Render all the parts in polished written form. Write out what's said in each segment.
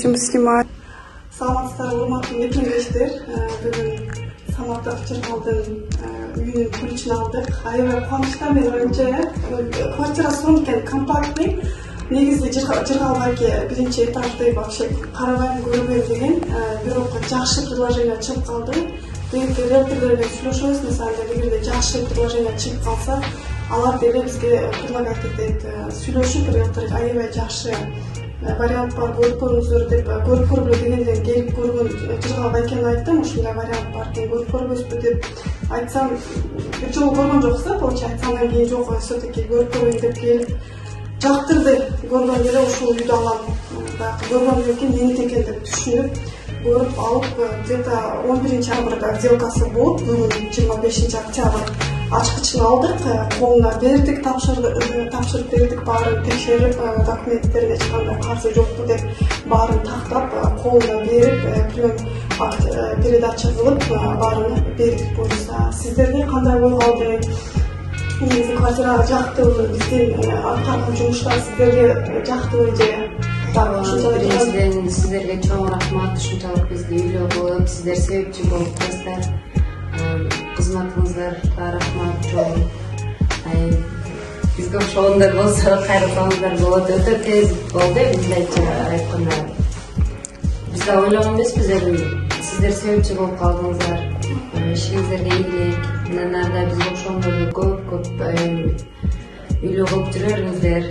будем снимать. Саламатсыздар, урматтуу митингдештер. Бүгүн Саматта Чыргалдын үйүнүн куличин алдык. Аябай кубанычта мен önce квартира сонкен компактный. Негизи Жыргалбайке биринчи этажды вообще карабайм көрбөйм деген бирок жакшы предложение чыгып калды. Биринки риэлторлор менен сүйлөшөбүз, мисалы эгерде жакшы предложение чыгып калса, алар деле бизге предлагать этет. Сүйлөшүп риэлтор аябай жакшы вариант бар, көрүп көрүңүздөр деп көрүп көргүлө дегенден келип көргөн Жыргалбайкени айттым, ушундай вариант бар экен, көрүп көрбөйсүзбү деп айтсам, бир жолу көргөн жоксуз да, получается, андан кийин жок, все-таки көрүп көрөйүн деп келип жактырды. Көргөн эле ушул үйдү алам. Көргөндөн кийин эмне экен деп түшүнүп, көрүп алып, где-то 11-августта сделкасы болуп, бүгүн 25 октябрь ачкычын алдык, колуна бердик, тапшырып бердик, баарын текшерип, документтерине эч кандай каршы жокпу деп баарын тактап, колуна берип, передача кылып, баарын бердик. Буюрса, сиздерге кандай ой калды? Негизи квартирага жактыбы, биздин аткарган жумуштар сиздерге жактыбы же? Биринчиден сиздерге чоң рахмат, ушунчалык бизди үйлөө кылып, сиздер себепчи болуп турасыздар. Кызматыңыздарга рахмат чоң. Бизге ошондой болсо кайрылсаңыздар болот. Өтө тез болду, мындайча айтканда. Биз да ойлогон эмеспиз, сиздер себепчи болуп калдыңыздар. Ишиңиздерге ийгилик. Мындан ары да бизге ошондой көп үйлөө кылып жүрөрүңүздөр.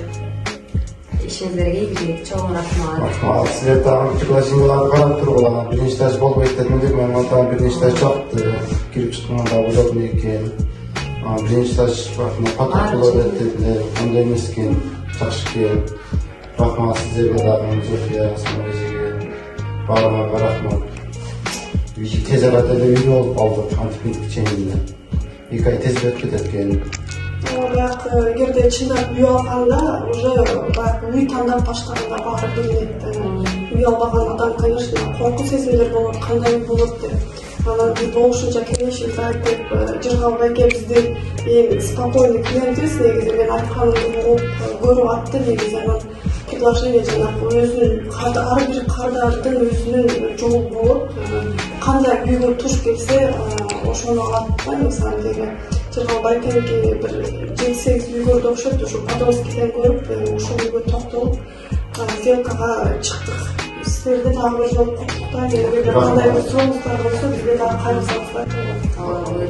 Ишиңиздерге ийгилик, чоң рахмат. Рахмат. Силер дагы приглашенияларды карап тургула. Биринчи этаж болбойт дедим, мен атам биринчи этаж жокты. Кирип чыкканда удобный экен. Биринчи этаж поток болот dediler. Андай эмес экен, жакшы экен. Рахмат сиздерге дагы, Зофия, Самарежеге. Баарыңарга рахмат. Тез арада эле үй болуп калдык, антип ченинде. 2 ай тез өтүп кетет экен. Бирок эгерде чындап үй алганда уже үй тандап баштаганда баары билинет. Үй албаган адам, конечно, коркуу сезимдер болот, кандай үй болот деп. Анан биз болушунча кеңешибизди айтып, Жыргалбайке биздин эң спокойный клиентибиз. Негизи мен айтканымды угуп көрүп атты. Негизи анан предложение жанагы өзүнүн ар бир кардардын өзүнүн жолу болот. Кандай үйгө туш келсе, ошону алат да. Мисалы деге Жыргалбайкеники бир 7-8 үйгөрдү окшойт, ушу Подольскийден көрүп, ошол үйгө токтолуп, сделкага чыктык. Сиздерди дагы бир жолу куттуктайм. Эгерде кандай бир сурооңуздар болсо, бизге дагы кайрылсаңыздар болот.